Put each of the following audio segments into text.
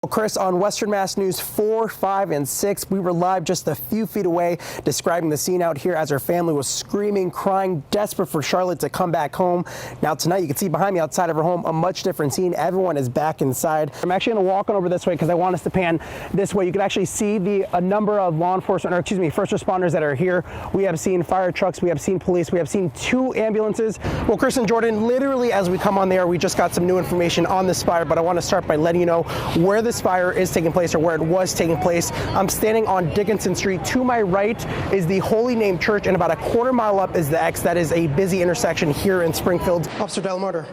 Chris, on Western Mass News 4, 5, and 6, we were live just a few feet away describing the scene out here as her family was screaming, crying, desperate for Charlotte to come back home. Now tonight you can see behind me outside of her home a much different scene. Everyone is back inside. I'm actually going to walk on over this way because I want us to pan this way. You can actually see a number of law enforcement, or excuse me, first responders that are here. We have seen fire trucks, we have seen police, we have seen 2 ambulances. Well, Chris and Jordan, literally as we come on there, we just got some new information on this fire, but I want to start by letting you know where this fire is taking place, or where it was taking place. I'm standing on Dickinson Street. To my right is the Holy Name Church, and about a quarter mile up is the X. That is a busy intersection here in Springfield. Officer Delmarter,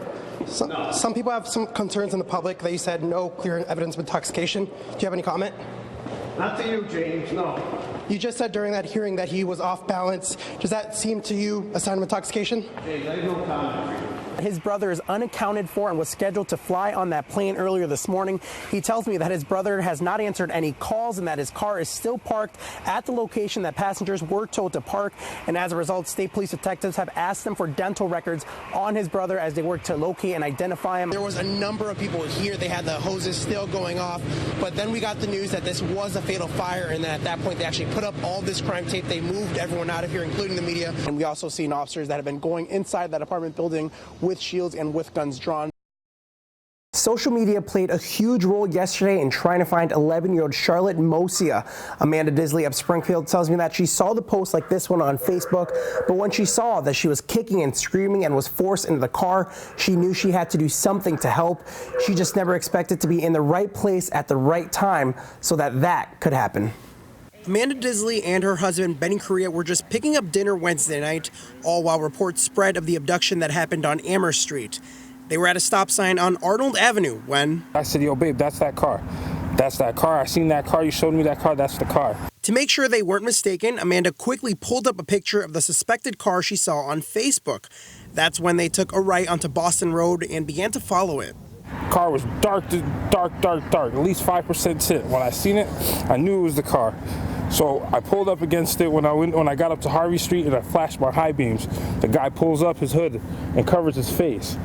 some people have some concerns in the public that you said no clear evidence of intoxication. Do you have any comment? Not to you, James, no. You just said during that hearing that he was off balance. Does that seem to you a sign of intoxication? James, I have no comment for you. His brother is unaccounted for and was scheduled to fly on that plane earlier this morning. He tells me that his brother has not answered any calls and that his car is still parked at the location that passengers were told to park. And as a result, state police detectives have asked them for dental records on his brother as they work to locate and identify him. There was a number of people here. They had the hoses still going off. But then we got the news that this was a fatal fire, and that at that point they actually put up all this crime tape. They moved everyone out of here, including the media. And we also seen officers that have been going inside that apartment building with shields and with guns drawn. Social media played a huge role yesterday in trying to find 11-year-old Charlotte Mosia. Amanda Disley of Springfield tells me that she saw the post like this one on Facebook, but when she saw that she was kicking and screaming and was forced into the car, she knew she had to do something to help. She just never expected to be in the right place at the right time so that could happen. Amanda Disley and her husband, Benny Correa, were just picking up dinner Wednesday night, all while reports spread of the abduction that happened on Amherst Street. They were at a stop sign on Arnold Avenue when I said, yo, babe, that's that car. That's that car. I seen that car. You showed me that car. That's the car. To make sure they weren't mistaken, Amanda quickly pulled up a picture of the suspected car she saw on Facebook. That's when they took a right onto Boston Road and began to follow it. Car was dark, at least 5% tint. When I seen it, I knew it was the car. So I pulled up against it when I got up to Harvey Street, and I flashed my high beams. The guy pulls up his hood and covers his face.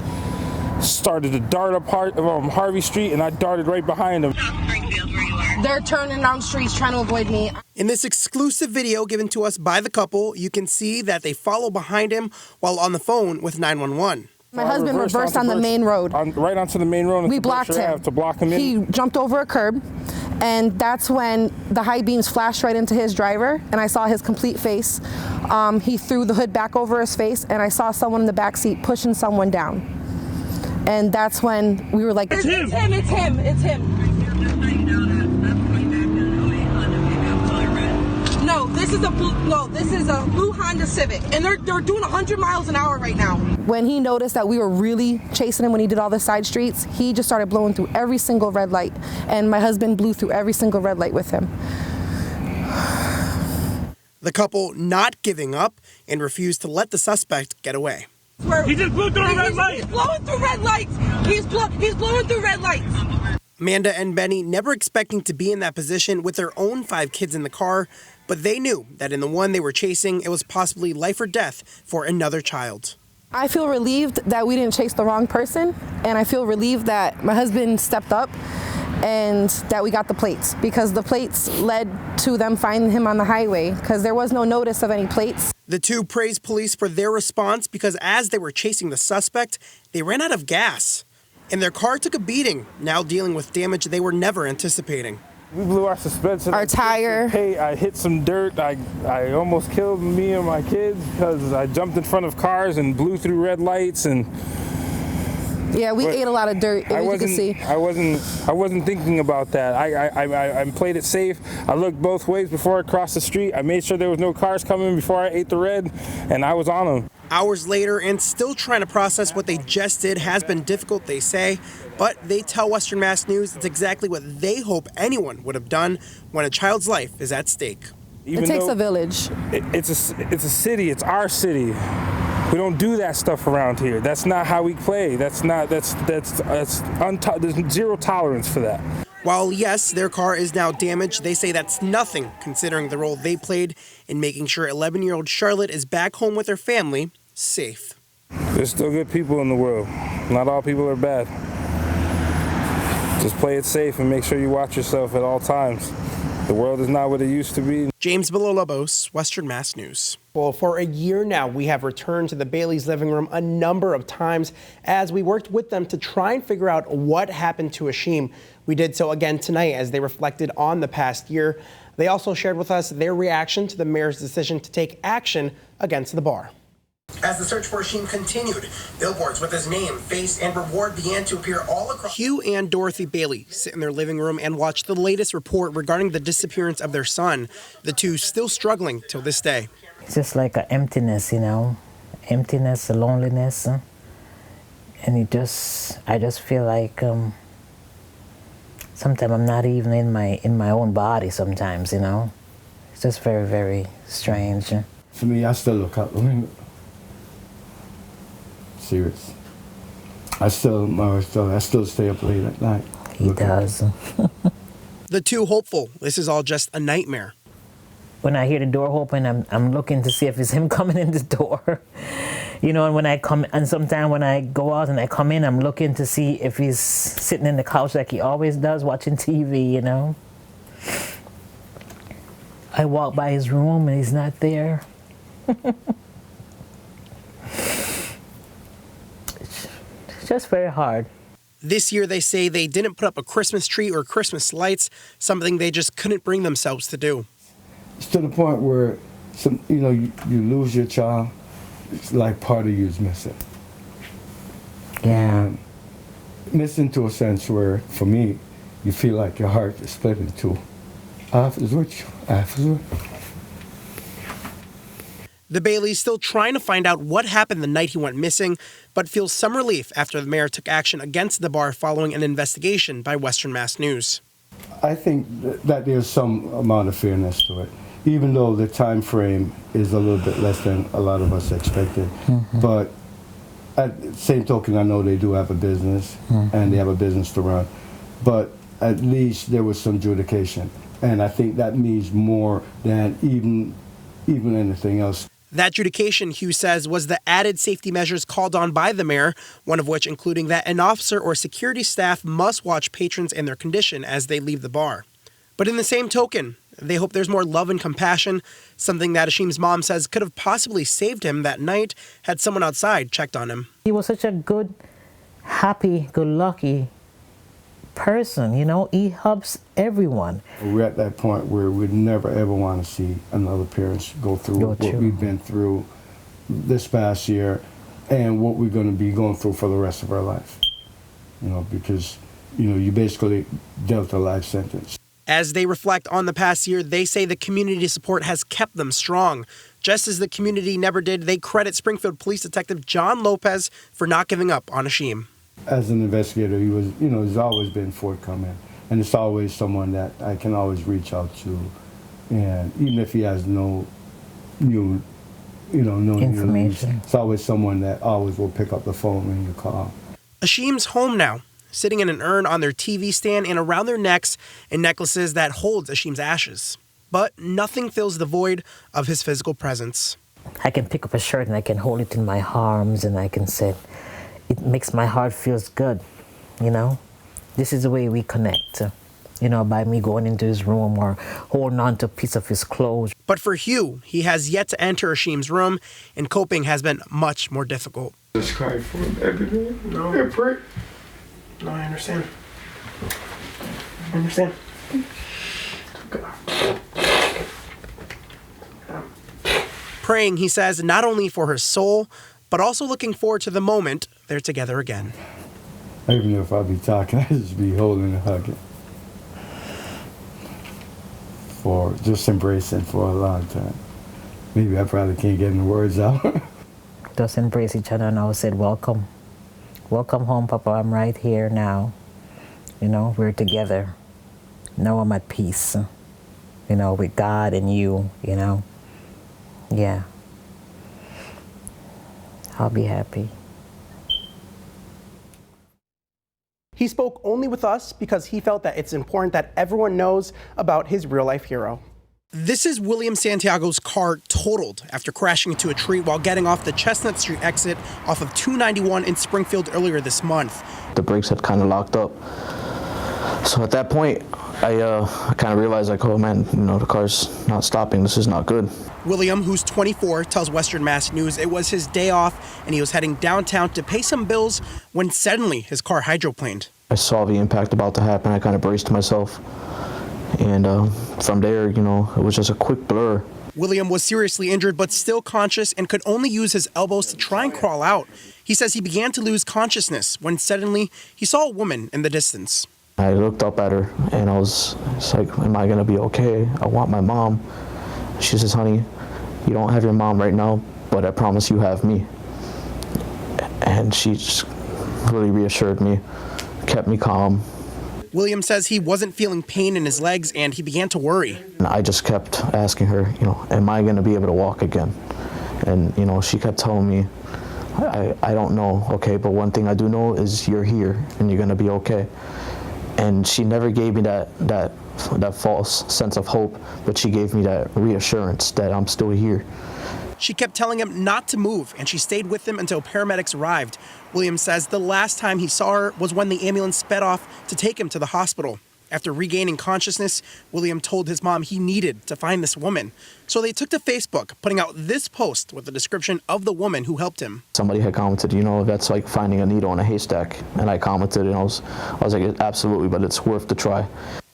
Started to dart up Harvey Street, and I darted right behind him. Springfield, where you are. They're turning down streets trying to avoid me. In this exclusive video given to us by the couple, you can see that they follow behind him while on the phone with 911. My husband reversed on the main road. Right onto the main road. We blocked him. To block him in. He jumped over a curb, and that's when the high beams flashed right into his driver, and I saw his complete face. He threw the hood back over his face, and I saw someone in the back seat pushing someone down. And that's when we were like, It's him. No, this is a blue Honda Civic, and they're doing 100 miles an hour right now. When he noticed that we were really chasing him when he did all the side streets, he just started blowing through every single red light, and my husband blew through every single red light with him. The couple not giving up and refused to let the suspect get away. He just blew through the red light. He's blowing through red lights. He's blowing through red lights. Amanda and Benny never expecting to be in that position with their own 5 kids in the car, but they knew that in the one they were chasing, it was possibly life or death for another child. I feel relieved that we didn't chase the wrong person, and I feel relieved that my husband stepped up and that we got the plates, because the plates led to them finding him on the highway because there was no notice of any plates. The 2 praised police for their response because as they were chasing the suspect, they ran out of gas. And their car took a beating, now dealing with damage they were never anticipating. We blew our suspension. Our tire. Hey, I hit some dirt. I almost killed me and my kids because I jumped in front of cars and blew through red lights. And yeah, we ate a lot of dirt, as you can see. I wasn't thinking about that. I played it safe. I looked both ways before I crossed the street. I made sure there was no cars coming before I ate the red, and I was on them. Hours later, and still trying to process what they just did has been difficult, they say, but they tell Western Mass News it's exactly what they hope anyone would have done when a child's life is at stake. It takes a village. It's a city. It's our city. We don't do that stuff around here. That's not how we play. There's zero tolerance for that. While yes, their car is now damaged, they say that's nothing considering the role they played in making sure 11-year-old Charlotte is back home with her family, safe. There's still good people in the world. Not all people are bad. Just play it safe and make sure you watch yourself at all times. The world is not what it used to be. James Villalobos, Western Mass News. Well, for a year now, we have returned to the Bailey's living room a number of times as we worked with them to try and figure out what happened to Achim. We did so again tonight as they reflected on the past year. They also shared with us their reaction to the mayor's decision to take action against the bar. As the search for Achim continued, billboards with his name, face, and reward began to appear all across. Hugh and Dorothy Bailey sit in their living room and watch the latest report regarding the disappearance of their son. The two still struggling till this day. It's just like an emptiness, you know, emptiness, a loneliness, and I just feel like sometimes I'm not even in my own body. Sometimes, you know, it's just very, very strange. For me, I still look up. I mean, serious. I still stay up late at night. He does. The two hopeful this is all just a nightmare. When I hear the door open, I'm looking to see if it's him coming in the door. You know, and when I come, and sometimes when I go out and I come in, I'm looking to see if he's sitting in the couch like he always does, watching TV, you know. I walk by his room and he's not there. It's just very hard. This year, they say they didn't put up a Christmas tree or Christmas lights, something they just couldn't bring themselves to do. It's to the point where, you lose your child, it's like part of you is missing. Yeah. And missing to a sense where, for me, you feel like your heart is split in two. Half is with you, half is with you. The Bailey's still trying to find out what happened the night he went missing, but feels some relief after the mayor took action against the bar following an investigation by Western Mass News. I think that there's some amount of fairness to it, even though the time frame is a little bit less than a lot of us expected. Mm-hmm. But at the same token, I know they do have a business, and they have a business to run. But at least there was some adjudication, and I think that means more than even anything else. That adjudication, Hugh says, was the added safety measures called on by the mayor, one of which including that an officer or security staff must watch patrons and their condition as they leave the bar. But in the same token, they hope there's more love and compassion, something that Achim's mom says could have possibly saved him that night had someone outside checked on him. He was such a good, happy, good-lucky person, you know. He helps everyone. We're at that point where we'd never ever want to see another parent go through what we've been through this past year and what we're going to be going through for the rest of our life. You know, because, you basically dealt a life sentence. As they reflect on the past year, they say the community support has kept them strong. Just as the community never did, they credit Springfield Police Detective John Lopez for not giving up on Achim. As an investigator, he was, he's always been forthcoming, and it's always someone that I can always reach out to, and even if he has no new information, it's always someone that always will pick up the phone when you call. Achim's home now, sitting in an urn on their TV stand and around their necks in necklaces that holds Achim's ashes. But nothing fills the void of his physical presence. I can pick up a shirt and I can hold it in my arms and I can say, it makes my heart feels good, you know. This is the way we connect, by me going into his room or holding on to a piece of his clothes. But for Hugh, he has yet to enter Achim's room, and coping has been much more difficult. Just cry for him every day. No, I understand. I understand. Praying, he says, not only for her soul, but also looking forward to the moment they're together again. Even if I'll be talking, I just be holding and hugging. For just embracing for a long time. Maybe I probably can't get any words out. Just embrace each other and I said, welcome. Welcome home, Papa. I'm right here now. We're together. Now I'm at peace. With God and you, Yeah. I'll be happy. He spoke only with us because he felt that it's important that everyone knows about his real-life hero. This is William Santiago's car totaled after crashing into a tree while getting off the Chestnut Street exit off of 291 in Springfield earlier this month. The brakes had kind of locked up. So at that point, I kind of realized, like, oh man, the car's not stopping. This is not good. William, who's 24, tells Western Mass News it was his day off and he was heading downtown to pay some bills when suddenly his car hydroplaned. I saw the impact about to happen. I kind of braced myself. And from there, it was just a quick blur. William was seriously injured but still conscious and could only use his elbows to try and crawl out. He says he began to lose consciousness when suddenly he saw a woman in the distance. I looked up at her and I was like, am I going to be okay? I want my mom. She says, honey, you don't have your mom right now, but I promise you have me. And she just really reassured me, kept me calm. William says he wasn't feeling pain in his legs and he began to worry. And I just kept asking her, am I going to be able to walk again? And, she kept telling me, I don't know, okay, but one thing I do know is you're here and you're going to be okay. And she never gave me that false sense of hope, but she gave me that reassurance that I'm still here. She kept telling him not to move, and she stayed with him until paramedics arrived. William says the last time he saw her was when the ambulance sped off to take him to the hospital. After regaining consciousness, William told his mom he needed to find this woman. So they took to Facebook, putting out this post with the description of the woman who helped him. Somebody had commented, that's like finding a needle in a haystack. And I commented, and I was like, absolutely, but it's worth the try.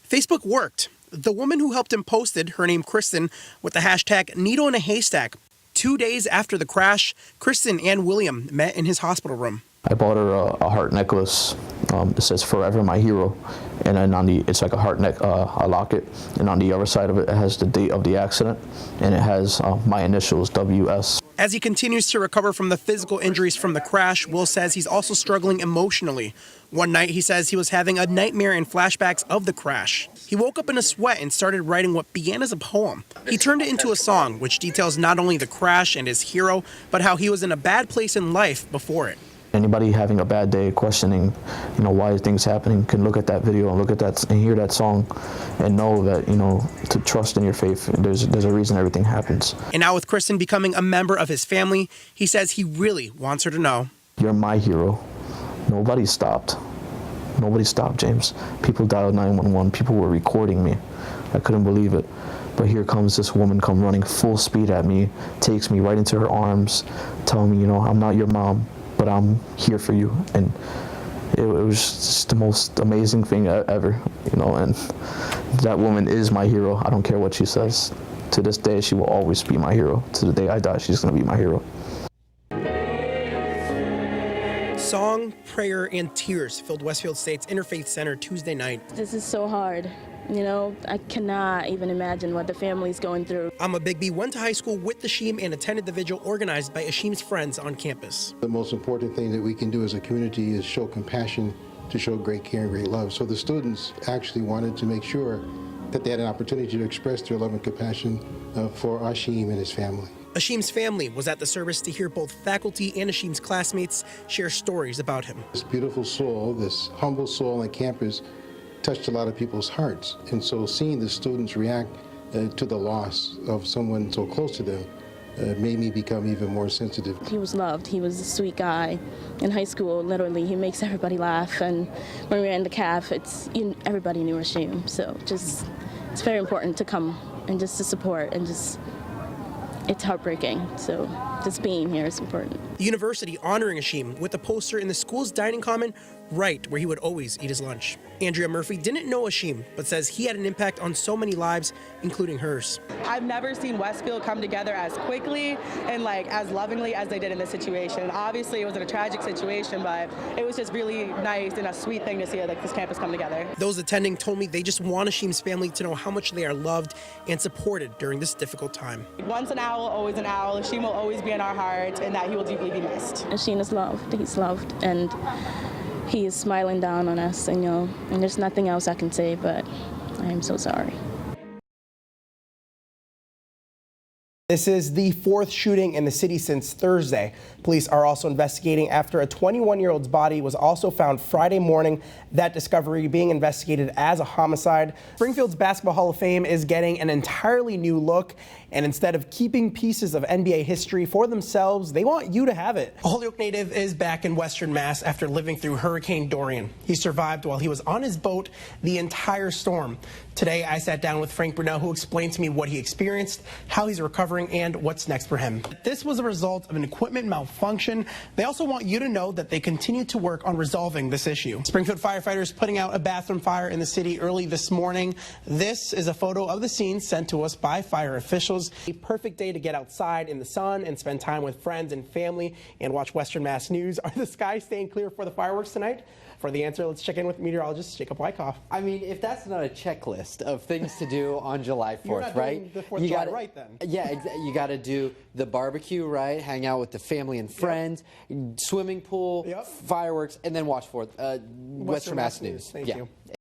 Facebook worked. The woman who helped him posted, her name Kristen, with the hashtag needle in a haystack. 2 days after the crash, Kristen and William met in his hospital room. I bought her a heart necklace. It says "Forever My Hero," and then it's like a heart a locket, and on the other side of it, it has the date of the accident, and it has my initials, WS. As he continues to recover from the physical injuries from the crash, Will says he's also struggling emotionally. One night, he says he was having a nightmare and flashbacks of the crash. He woke up in a sweat and started writing what began as a poem. He turned it into a song, which details not only the crash and his hero, but how he was in a bad place in life before it. Anybody having a bad day, questioning, why things happening, can look at that video and look at that and hear that song, and know that to trust in your faith. There's a reason everything happens. And now with Kristen becoming a member of his family, he says he really wants her to know. You're my hero. Nobody stopped. Nobody stopped, James. People dialed 911. People were recording me. I couldn't believe it. But here comes this woman come running full speed at me, takes me right into her arms, telling me, I'm not your mom, but I'm here for you. And it was just the most amazing thing ever, and that woman is my hero. I don't care what she says. To this day, she will always be my hero. To the day I die, she's going to be my hero. Song, prayer, and tears filled Westfield State's Interfaith Center Tuesday night. This is so hard. I cannot even imagine what the family's going through. Amma Bigby went to high school with Achim and attended the vigil organized by Achim's friends on campus. The most important thing that we can do as a community is show compassion, to show great care and great love. So the students actually wanted to make sure that they had an opportunity to express their love and compassion for Achim and his family. Achim's family was at the service to hear both faculty and Achim's classmates share stories about him. This beautiful soul, this humble soul on campus, touched a lot of people's hearts. And so seeing the students react to the loss of someone so close to them made me become even more sensitive. He was loved. He was a sweet guy. In high school, literally, he makes everybody laugh. And when we were in the CAF, everybody knew Achim. So it's very important to come and just to support and it's heartbreaking. So just being here is important. The university honoring Achim with a poster in the school's dining common right where he would always eat his lunch. Andrea Murphy didn't know Achim, but says he had an impact on so many lives, including hers. I've never seen Westfield come together as quickly and as lovingly as they did in this situation. Obviously, it was a tragic situation, but it was just really nice and a sweet thing to see this campus come together. Those attending told me they just want Achim's family to know how much they are loved and supported during this difficult time. Once an owl, always an owl. Achim will always be in our hearts, and that he will deeply be missed. Achim is loved. He's loved, and he is smiling down on us, and there's nothing else I can say, but I am so sorry. This is the 4th shooting in the city since Thursday. Police are also investigating after a 21-year-old's body was also found Friday morning. That discovery being investigated as a homicide. Springfield's Basketball Hall of Fame is getting an entirely new look, and instead of keeping pieces of NBA history for themselves, they want you to have it. A Holyoke native is back in Western Mass after living through Hurricane Dorian. He survived while he was on his boat the entire storm. Today, I sat down with Frank Brunel, who explained to me what he experienced, how he's recovering, and what's next for him. This was a result of an equipment malfunction. They also want you to know that they continue to work on resolving this issue. Springfield firefighters putting out a bathroom fire in the city early this morning. This is a photo of the scene sent to us by fire officials. A perfect day to get outside in the sun and spend time with friends and family and watch Western Mass News. Are the skies staying clear for the fireworks tonight? For the answer, let's check in with meteorologist Jacob Wyckoff. I mean, if that's not a checklist of things to do on July 4th, You're not right? doing the 4th of July right then. Yeah, you got to do the barbecue, right? Hang out with the family and friends, swimming pool, fireworks, and then watch for Western Mass News. Thank you.